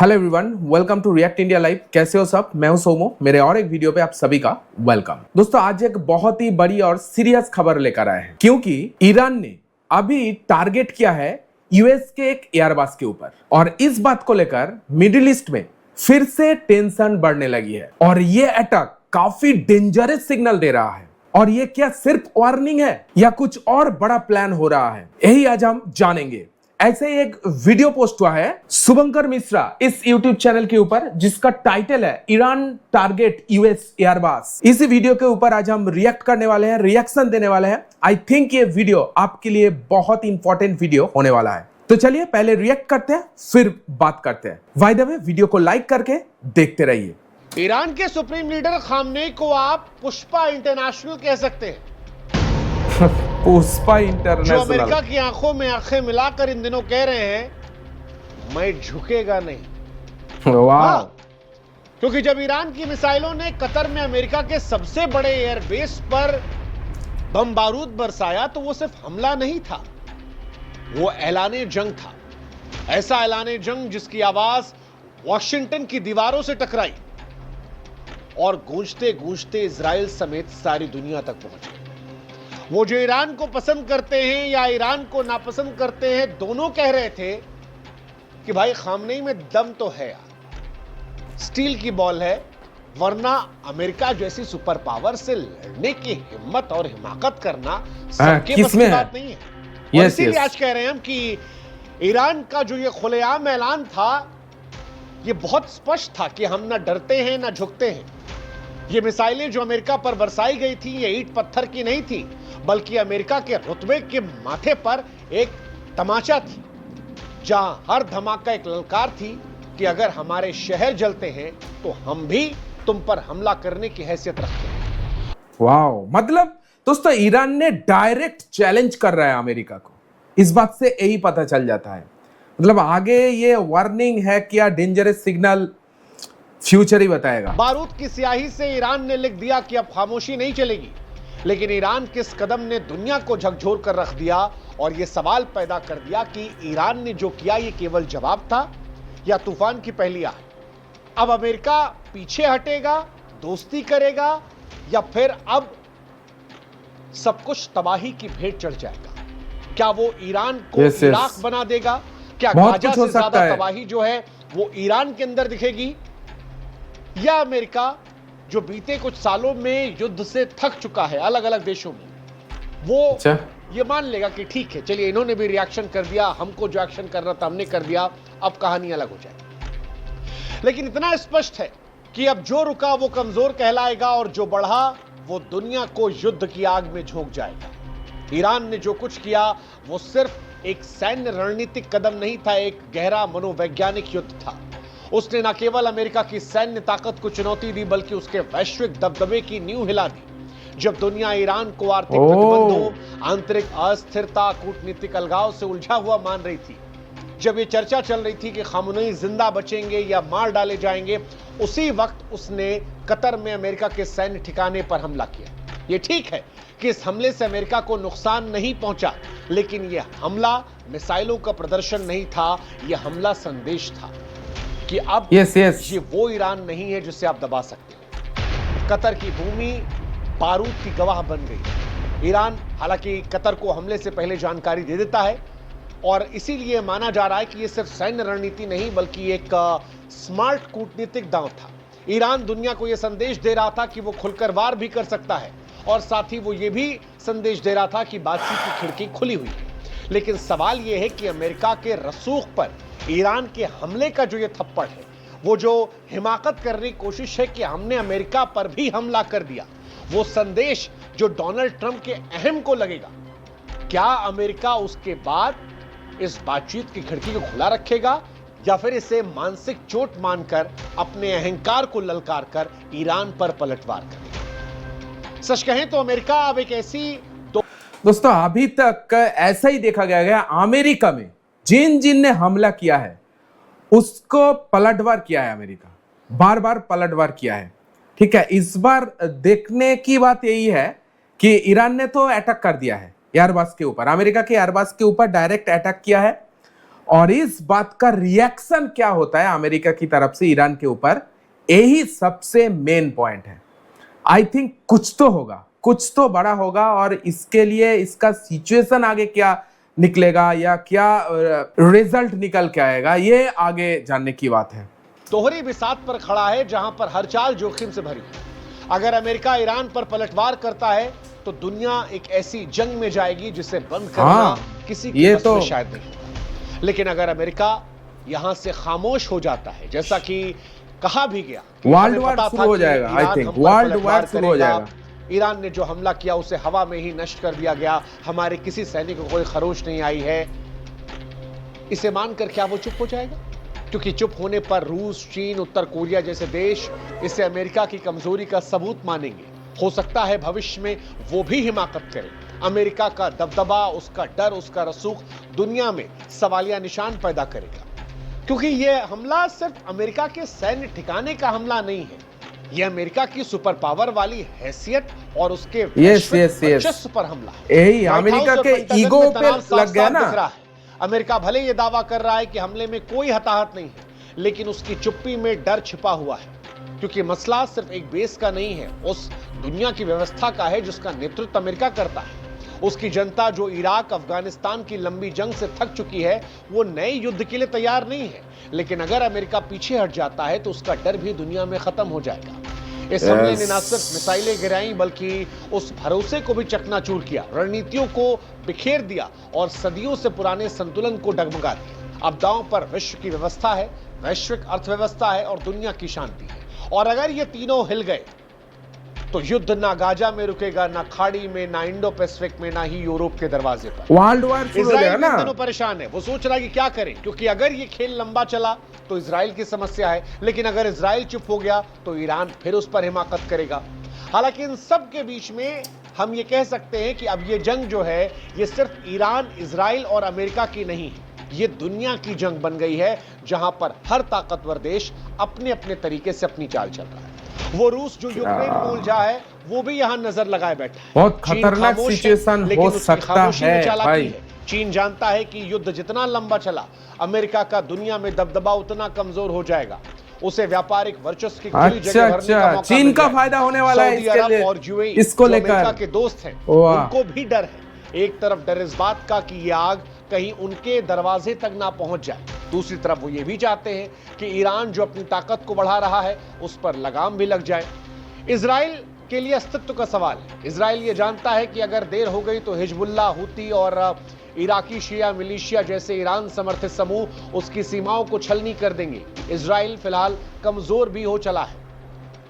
Hello everyone, welcome to react India live. कैसे हो सब? मैं हूं सोमो। मेरे और एक वीडियो पे आप सभी का वेलकम। दोस्तों, आज एक बहुत ही बड़ी और सीरियस खबर लेकर आए हैं, क्योंकि ईरान ने अभी टारगेट किया है यूएस के एक एयरबेस के ऊपर, और इस बात को लेकर मिडिल ईस्ट में फिर से टेंशन बढ़ने लगी है। और ये अटैक काफी डेंजरस सिग्नल दे रहा है। और ये क्या सिर्फ वार्निंग है या कुछ और बड़ा प्लान हो रहा है, यही आज हम जानेंगे। ऐसे ही एक वीडियो पोस्ट हुआ है शुभंकर मिश्रा इस यूट्यूब चैनल के ऊपर, जिसका टाइटल है ईरान टारगेट यूएस एयरबेस। इस वीडियो के ऊपर आज हम रिएक्ट करने वाले हैं, रिएक्शन देने वाले हैं। आई थिंक ये वीडियो आपके लिए बहुत इंपॉर्टेंट वीडियो होने वाला है। तो चलिए पहले रिएक्ट करते हैं, फिर बात करते हैं। बाय द वे, वीडियो को लाइक करके देखते रहिए। ईरान के सुप्रीम लीडर खामनेई को आप पुष्पा इंटरनेशनल कह सकते हैं, पुष्पा जो इंटरनेशनल। अमेरिका की आंखों में आंखें मिलाकर इन दिनों कह रहे हैं मैं झुकेगा नहीं। वाह। क्योंकि जब ईरान की मिसाइलों ने कतर में अमेरिका के सबसे बड़े एयरबेस पर बम बारूद बरसाया, तो वो सिर्फ हमला नहीं था, वो ऐलाने जंग था। ऐसा ऐलाने जंग जिसकी आवाज वॉशिंगटन की दीवारों से टकराई और गूंजते गूंजते इजराइल समेत सारी दुनिया तक पहुंची। वो जो ईरान को पसंद करते हैं या ईरान को नापसंद करते हैं, दोनों कह रहे थे कि भाई खामनेई में दम तो है यार, स्टील की बॉल है, वरना अमेरिका जैसी सुपर पावर से लड़ने की हिम्मत और हिमाकत करना सबके बस की बात नहीं है। और इसीलिए आज कह रहे हैं हम कि ईरान का जो ये खुलेआम ऐलान था, ये बहुत स्पष्ट था कि हम ना डरते हैं ना झुकते हैं। ये मिसाइलें जो अमेरिका पर बरसाई गई थी, ये ईंट पत्थर की नहीं थी, बल्कि अमेरिका के रुतबे के माथे पर एक तमाचा थी, जहां हर धमाका एक ललकार थी कि अगर हमारे शहर जलते हैं तो हम भी तुम पर हमला करने की हैसियत रखते हैं। वाओ, मतलब दोस्तों ईरान ने डायरेक्ट चैलेंज कर रहा है अमेरिका को। इस बात से यही पता चल जाता है, मतलब आगे ये वार्निंग है क्या डेंजरस सिग्नल, फ्यूचर ही बताएगा। बारूद की स्याही से ईरान ने लिख दिया कि अब खामोशी नहीं चलेगी, लेकिन ईरान के इस कदम ने दुनिया को झकझोर कर रख दिया और यह सवाल पैदा कर दिया कि ईरान ने जो किया ये केवल जवाब था या तूफान की पहली आहट। अब अमेरिका पीछे हटेगा, दोस्ती करेगा, या फिर अब सब कुछ तबाही की भेंट चढ़ जाएगा? क्या वो ईरान को इराक बना देगा? क्या गाजा से ज्यादा तबाही जो है वो ईरान के अंदर दिखेगी? या अमेरिका जो बीते कुछ सालों में युद्ध से थक चुका है अलग अलग देशों में, वो ये मान लेगा कि ठीक है, चलिए इन्होंने भी रिएक्शन कर दिया, हमको जो एक्शन करना था हमने कर दिया, अब कहानी अलग हो जाएगी। लेकिन इतना स्पष्ट है कि अब जो रुका वो कमजोर कहलाएगा और जो बढ़ा वो दुनिया को युद्ध की आग में झोंक जाएगा। ईरान ने जो कुछ किया वो सिर्फ एक सैन्य रणनीतिक कदम नहीं था, एक गहरा मनोवैज्ञानिक युद्ध था। उसने न केवल अमेरिका की सैन्य ताकत को चुनौती दी, बल्कि उसके वैश्विक दबदबे की नींव हिला दी। जब दुनिया ईरान को आर्थिक प्रतिबंधों, आंतरिक अस्थिरता, कूटनीतिक अलगाव से उलझा हुआ मान रही थी, जब ये चर्चा चल रही थी कि खामनेई जिंदा बचेंगे या मार डाले जाएंगे, उसी वक्त उसने कतर में अमेरिका के सैन्य ठिकाने पर हमला किया। ये ठीक है कि इस हमले से अमेरिका को नुकसान नहीं पहुंचा, लेकिन यह हमला मिसाइलों का प्रदर्शन नहीं था, यह हमला संदेश था कि अब ये वो ईरान नहीं है जिसे आप दबा सकते हो। कतर की भूमि बारूद की गवाह बन गई। ईरान हालांकि कतर को हमले से पहले जानकारी दे देता है, और इसीलिए माना जा रहा है कि ये सिर्फ सैन्य रणनीति नहीं बल्कि एक स्मार्ट कूटनीतिक दांव था। ईरान दुनिया को यह संदेश दे रहा था कि वो खुलकर वार भी कर सकता है, और साथ ही वो ये भी संदेश दे रहा था कि बातचीत की खिड़की खुली हुई है। लेकिन सवाल यह है कि अमेरिका के रसूख पर ईरान के हमले का जो ये थप्पड़ है, वो जो हिमाकत करने की कोशिश है कि हमने अमेरिका पर भी हमला कर दिया, वो संदेश जो डोनाल्ड ट्रंप के अहम को लगेगा, क्या अमेरिका उसके बाद इस बातचीत की खिड़की को खुला रखेगा या फिर इसे मानसिक चोट मानकर अपने अहंकार को ललकार कर ईरान पर पलटवार करेगा? सच कहें तो अमेरिका अब एक ऐसी दोस्तों अभी तक ऐसा ही देखा गया अमेरिका में जिन ने हमला किया है उसको पलटवार किया है, अमेरिका बार बार पलटवार किया है। ठीक है, इस बार देखने की बात यही है कि ईरान ने तो अटैक कर दिया है एयरबेस के ऊपर, अमेरिका के एयरबेस के ऊपर डायरेक्ट अटैक किया है, और इस बात का रिएक्शन क्या होता है अमेरिका की तरफ से ईरान के ऊपर, यही सबसे मेन पॉइंट है। आई थिंक कुछ तो होगा, कुछ तो बड़ा होगा, और इसके लिए इसका सिचुएशन आगे क्या निकलेगा या क्या रिजल्ट निकल के आएगा, ये आगे जानने की बात है। दोहरी बिसात पर खड़ा है जहां पर हर चाल जोखिम से भरी है। अगर अमेरिका ईरान पर पलटवार करता है तो दुनिया एक ऐसी जंग में जाएगी जिसे बंद करना किसी के बस में शायद नहीं होगा। लेकिन अगर अमेरिका यहां से खामोश हो जाता है, जैसा कि कहा भी गया, वर्ल्ड वार शुरू हो जाएगा। आई थिंक वर्ल्ड वार शुरू हो जाएगा। ईरान ने जो हमला किया उसे हवा में ही नष्ट कर दिया गया, हमारे किसी सैनिक को कोई खरोच नहीं आई है, इसे मानकर क्या वो चुप हो जाएगा? क्योंकि चुप होने पर रूस, चीन, उत्तर कोरिया जैसे देश इसे अमेरिका की कमजोरी का सबूत मानेंगे। हो सकता है भविष्य में वो भी हिमाकत करें। अमेरिका का दबदबा, उसका डर, उसका रसूख दुनिया में सवालिया निशान पैदा करेगा, क्योंकि यह हमला सिर्फ अमेरिका के सैन्य ठिकाने का हमला नहीं है, यह अमेरिका की सुपर पावर वाली हैसियत और उसके वर्चस्व पर हमला है। यही अमेरिका के ईगो पे लग गया ना। अमेरिका भले ये दावा कर रहा है कि हमले में कोई हताहत नहीं है, लेकिन उसकी चुप्पी में डर छिपा हुआ है, क्योंकि मसला सिर्फ एक बेस का नहीं है, उस दुनिया की व्यवस्था का है जिसका नेतृत्व अमेरिका करता है। उसकी जनता जो इराक, अफगानिस्तान की लंबी जंग से थक चुकी है, वो नए युद्ध के लिए तैयार नहीं है। लेकिन अगर अमेरिका पीछे हट जाता है तो उसका डर भी दुनिया में खत्म हो जाएगा। इस हमले ने न सिर्फ मिसाइलें गिराई, बल्कि उस भरोसे को भी चकनाचूर किया, रणनीतियों को बिखेर दिया और सदियों से पुराने संतुलन को डगमगा दिया। अब दांव पर विश्व की व्यवस्था है, वैश्विक अर्थव्यवस्था है और दुनिया की शांति है। और अगर ये तीनों हिल गए तो युद्ध ना गाजा में रुकेगा, ना खाड़ी में, ना इंडो पैसिफिक में, ना ही यूरोप के दरवाजे पर। वर्ल्ड वार शुरू हो जाएगा ना। दोनों परेशान है, वो सोच रहा है कि क्या करें, क्योंकि अगर ये खेल लंबा चला तो इजराइल की समस्या है, लेकिन अगर इजराइल चुप हो गया तो ईरान फिर उस पर हिमाकत करेगा। हालांकि इन सब के बीच में हम ये कह सकते हैं कि अब ये जंग जो है, ये सिर्फ ईरान, इजराइल और अमेरिका की नहीं है, ये दुनिया की जंग बन गई है, जहां पर हर ताकतवर देश अपने अपने तरीके से अपनी चाल चल रहा है। वो रूस जो यूक्रेन में उलझा है, वो भी यहां नजर लगाए बैठा है। बहुत खतरनाक सिचुएशन हो सकता है भाई। चीन जानता है कि युद्ध जितना लंबा चला, अमेरिका का दुनिया में दबदबा उतना कमजोर हो जाएगा। उसे व्यापारिक वर्चस्व की खुली जगह भरने का मौका चीन का फायदा होने वाला है इसके लिए, और यूएई इसको लेकर अमेरिका के दोस्त हैं, उनको भी डर है। एक तरफ डर इस बात का कि ये आग कहीं उनके दरवाजे तक ना पहुंच जाए, दूसरी तरफ वो ये भी चाहते हैं कि ईरान जो अपनी ताकत को बढ़ा रहा है उस पर लगाम भी लग जाए। इजराइल के लिए अस्तित्व का सवाल है। इजराइल ये जानता है कि अगर देर हो गई तो हिजबुल्लाह, हुती और इराकी शिया मिलिशिया जैसे ईरान समर्थित समूह उसकी सीमाओं को छलनी कर देंगे। इजराइल फिलहाल कमजोर भी हो चला है,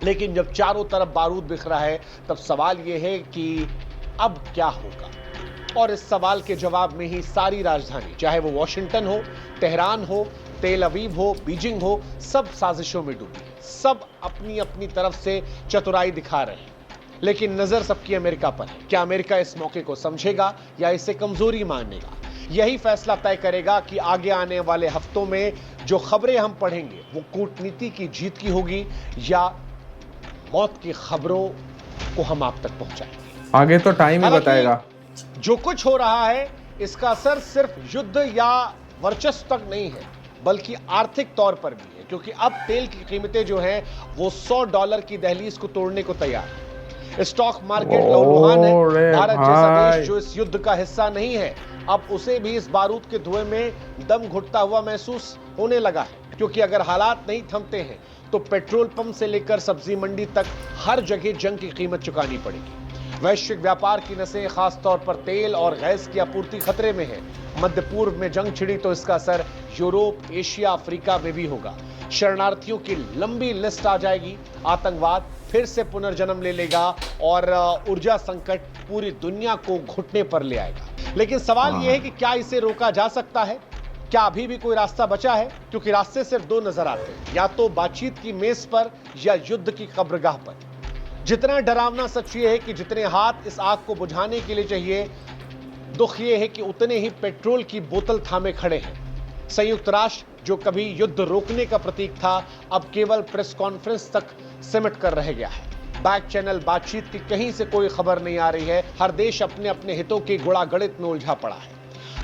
लेकिन जब चारों तरफ बारूद बिखरा है तब सवाल यह है कि अब क्या होगा। और इस सवाल के जवाब में ही सारी राजधानी, चाहे वो वॉशिंगटन हो, तेहरान हो, तेल अवीव हो, बीजिंग हो, सब साजिशों में डूबी है। सब अपनी अपनी तरफ से चतुराई दिखा रहे हैं, लेकिन नजर सबकी अमेरिका पर है। क्या अमेरिका इस मौके को समझेगा या इसे कमजोरी मानेगा? यही फैसला तय करेगा कि आगे आने वाले हफ्तों में जो खबरें हम पढ़ेंगे वो कूटनीति की जीत की होगी या मौत की खबरों को हम आप तक पहुंचाएंगे। आगे तो टाइम ही बताएगा। जो कुछ हो रहा है इसका असर सिर्फ युद्ध या वर्चस्व तक नहीं है, बल्कि आर्थिक तौर पर भी है, क्योंकि अब तेल की कीमतें जो हैं वो $100 की दहलीज को तोड़ने को तैयार है। स्टॉक मार्केट लहूलुहान है। भारत जैसा देश जो इस युद्ध का हिस्सा नहीं है, अब उसे भी इस बारूद के धुएं में दम घुटता हुआ महसूस होने लगा है, क्योंकि अगर हालात नहीं थमते हैं तो पेट्रोल पंप से लेकर सब्जी मंडी तक हर जगह जंग की कीमत चुकानी पड़ेगी। वैश्विक व्यापार की नसें खासतौर पर तेल और गैस की आपूर्ति खतरे में है। मध्य पूर्व में जंग छिड़ी तो इसका असर यूरोप, एशिया, अफ्रीका में भी होगा। शरणार्थियों की लंबी लिस्ट आ जाएगी। आतंकवाद फिर से पुनर्जन्म ले लेगा और ऊर्जा संकट पूरी दुनिया को घुटने पर ले आएगा। लेकिन सवाल यह है कि क्या इसे रोका जा सकता है? क्या अभी भी कोई रास्ता बचा है? क्योंकि रास्ते सिर्फ दो नजर आते हैं, या तो बातचीत की मेज पर या युद्ध की कब्रगाह पर। जितना डरावना सच ये है कि जितने हाथ इस आग को बुझाने के लिए चाहिए, दुख ये है कि उतने ही पेट्रोल की बोतल थामे खड़े हैं। संयुक्त राष्ट्र जो कभी युद्ध रोकने का प्रतीक था, अब केवल प्रेस कॉन्फ्रेंस तक सिमट कर रह गया है। बैक चैनल बातचीत की कहीं से कोई खबर नहीं आ रही है। हर देश अपने अपने हितों की गुड़ागड़ित में उलझा पड़ा है।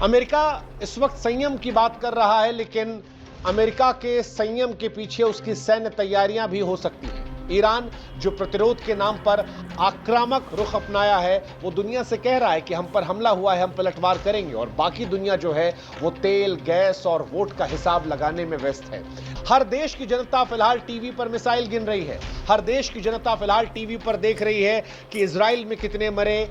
अमेरिका इस वक्त संयम की बात कर रहा है, लेकिन अमेरिका के संयम के पीछे उसकी सैन्य तैयारियां भी हो सकती हैं। ईरान जो प्रतिरोध के नाम पर आक्रामक रुख अपनाया है, वो दुनिया से कह रहा है कि हम पर हमला हुआ है, हम पलटवार करेंगे, और बाकी दुनिया जो है वो तेल, गैस और वोट का हिसाब लगाने में व्यस्त है। हर देश की जनता फिलहाल टीवी पर मिसाइल गिन रही है। हर देश की जनता फिलहाल टीवी पर देख रही है कि इजराइल में कितने मरे,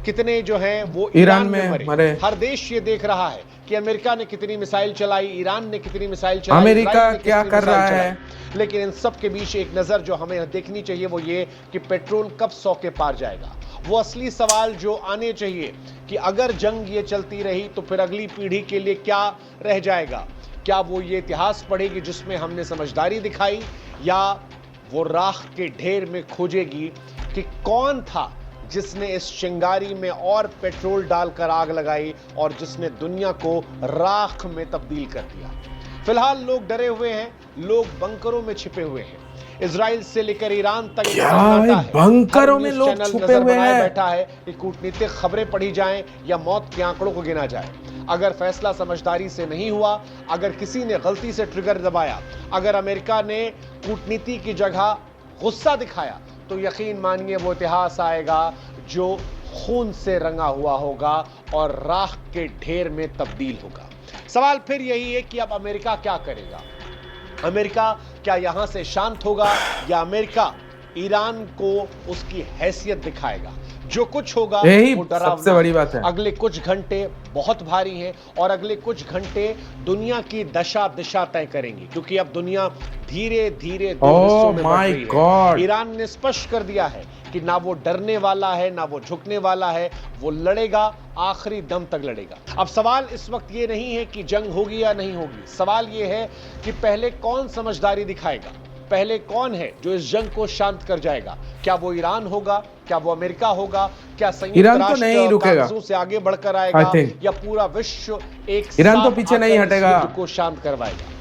कितने जो हैं वो ईरान में मरे। हर देश ये देख रहा है कि अमेरिका ने कितनी मिसाइल चलाई, ईरान ने कितनी मिसाइल चलाई, अमेरिका क्या कर रहा है। लेकिन इन सब के बीच एक नजर जो हमें देखनी चाहिए वो ये कि पेट्रोल कब 100 के पार जाएगा। वो असली सवाल जो आने चाहिए कि अगर जंग ये चलती रही तो फिर अगली पीढ़ी के लिए क्या रह जाएगा। क्या वो ये इतिहास पढ़ेगी जिसमें हमने समझदारी दिखाई, या वो राख के ढेर में खोजेगी कि कौन था जिसने इस चिंगारी में और पेट्रोल डालकर आग लगाई और जिसने दुनिया को राख में तब्दील कर दिया। फिलहाल लोग डरे हुए हैं, लोग बंकरों में छिपे हुए हैं। इजराइल से लेकर ईरान तक बंकरों में लोग छुपे हुए हैं। बैठा है कि कूटनीतिक खबरें पढ़ी जाएं या मौत के आंकड़ों को गिना जाए। अगर फैसला समझदारी से नहीं हुआ, अगर किसी ने गलती से ट्रिगर दबाया, अगर अमेरिका ने कूटनीति की जगह गुस्सा दिखाया, तो यकीन मानिए वो इतिहास आएगा जो खून से रंगा हुआ होगा और राख के ढेर में तब्दील होगा। सवाल फिर यही है कि अब अमेरिका क्या करेगा। अमेरिका क्या यहां से शांत होगा, या अमेरिका ईरान को उसकी हैसियत दिखाएगा। जो कुछ होगा वो डरावना। सबसे बड़ी बात है, अगले कुछ घंटे बहुत भारी हैं और अगले कुछ घंटे दुनिया की दशा दिशा तय करेंगी, क्योंकि अब दुनिया धीरे धीरे दो हिस्सों में बढ़ रही है। ईरान ने स्पष्ट कर दिया है कि ना वो डरने वाला है, ना वो झुकने वाला है, वो लड़ेगा, आखिरी दम तक लड़ेगा। अब सवाल इस वक्त ये नहीं है कि जंग होगी या नहीं होगी, सवाल ये है कि पहले कौन समझदारी दिखाएगा, पहले कौन है जो इस जंग को शांत कर जाएगा। क्या वो ईरान होगा, क्या वो अमेरिका होगा, क्या संयुक्त राष्ट्र कागजों से आगे बढ़कर आएगा, या पूरा विश्व एक ईरान तो पीछे नहीं हटेगा, युद्ध को शांत करवाएगा।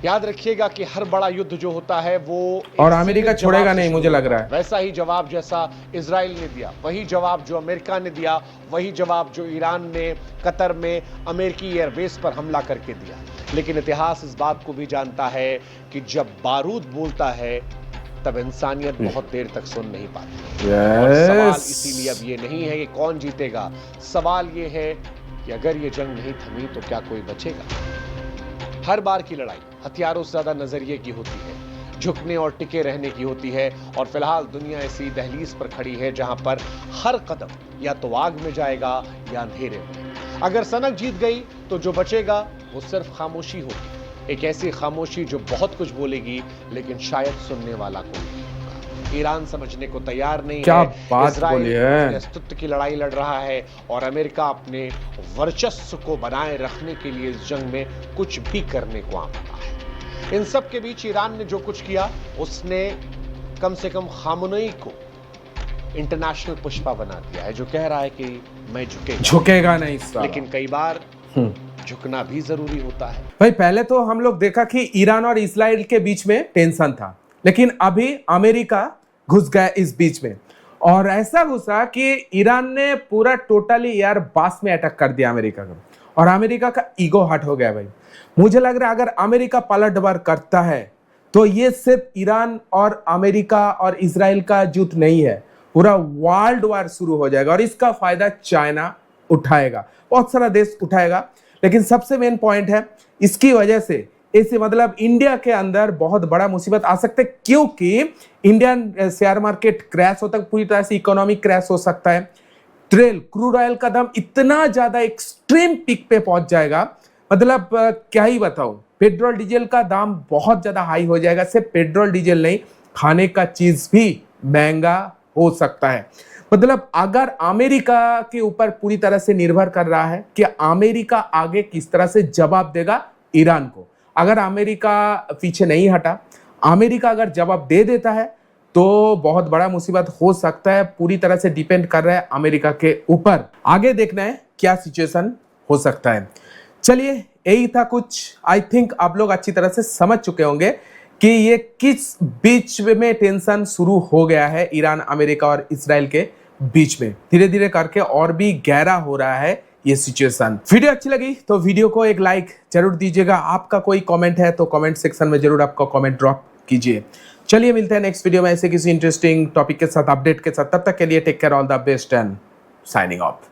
याद रखिएगा कि हर बड़ा युद्ध जो होता है वो और अमेरिका छोड़ेगा नहीं, मुझे लग रहा है। वैसा ही जवाब जैसा इजराइल ने दिया, वही जवाब जो अमेरिका ने दिया, वही जवाब जो ईरान ने कतर में अमेरिकी एयरबेस पर हमला करके दिया। लेकिन इतिहास इस बात को भी जानता है कि जब बारूद बोलता है तब इंसानियत बहुत देर तक सुन नहीं पाती। और सवाल इसीलिए अब ये नहीं है कि कौन जीतेगा, सवाल ये है कि अगर ये जंग नहीं थमी तो क्या कोई बचेगा। हर बार की लड़ाई हथियारों से ज्यादा नजरिए की होती है, झुकने और टिके रहने की होती है, और फिलहाल दुनिया ऐसी दहलीज पर खड़ी है जहां पर हर कदम या तो आग में जाएगा या अंधेरे में। अगर सनक जीत गई तो जो बचेगा वो सिर्फ खामोशी होगी, एक ऐसी खामोशी जो बहुत कुछ बोलेगी लेकिन शायद सुनने वाला कोई नहीं। ईरान समझने को तैयार नहीं है, इजराइल अपने अस्तित्व की लड़ाई लड़ रहा है, और अमेरिका अपने वर्चस्व को बनाए रखने के लिए इस जंग में कुछ भी करने को आमादा है। इन सब के बीच ईरान ने जो कुछ किया उसने कम से कम खामनेई को इंटरनेशनल पुष्पा बना दिया है, जो कह रहा है कि मैं झुकेगा नहीं, लेकिन कई बार झुकना भी जरूरी होता है। भाई पहले तो हम लोग देखा कि ईरान और इस्राइल के बीच में टेंशन था, लेकिन अभी अमेरिका घुस गया इस बीच में, और ऐसा घुसा कि ईरान ने पूरा टोटली एयर बास में अटैक कर दिया अमेरिका को, और अमेरिका का ईगो हर्ट हो गया। भाई मुझे लग रहा है अगर अमेरिका पलटवार करता है तो ये सिर्फ ईरान और अमेरिका और इजराइल का युद्ध नहीं है, पूरा वर्ल्ड वार शुरू हो जाएगा, और इसका फायदा चाइना उठाएगा, बहुत सारा देश उठाएगा। लेकिन सबसे मेन पॉइंट है, इसकी वजह से ऐसे मतलब इंडिया के अंदर बहुत बड़ा मुसीबत आ सकते, क्योंकि इंडियन शेयर मार्केट क्रैश होता है, पूरी तरह से इकोनॉमी क्रैश हो सकता है। क्रूड ऑयल का दाम इतना ज्यादा एक्सट्रीम पीक पे पहुंच जाएगा, मतलब क्या ही बताऊं, पेट्रोल डीजल का दाम बहुत ज्यादा हाई हो जाएगा। सिर्फ पेट्रोल डीजल नहीं, खाने का चीज भी महंगा हो सकता है। मतलब अगर अमेरिका के ऊपर पूरी तरह से निर्भर कर रहा है कि अमेरिका आगे किस तरह से जवाब देगा ईरान को। अगर अमेरिका पीछे नहीं हटा, अमेरिका अगर जवाब दे देता है तो बहुत बड़ा मुसीबत हो सकता है। पूरी तरह से डिपेंड कर रहा है अमेरिका के ऊपर। आगे देखना है क्या सिचुएशन हो सकता है। चलिए यही था कुछ। आई थिंक आप लोग अच्छी तरह से समझ चुके होंगे कि ये किस बीच में टेंशन शुरू हो गया है ईरान, अमेरिका और इजराइल के बीच में। धीरे धीरे करके और भी गहरा हो रहा है ये सिचुएशन। वीडियो अच्छी लगी तो वीडियो को एक लाइक जरूर दीजिएगा। आपका कोई कमेंट है तो कमेंट सेक्शन में जरूर आपका कमेंट ड्रॉप कीजिए। चलिए मिलते हैं नेक्स्ट वीडियो में ऐसे किसी इंटरेस्टिंग टॉपिक के साथ, अपडेट के साथ। तब तक के लिए take care, all the best and signing of.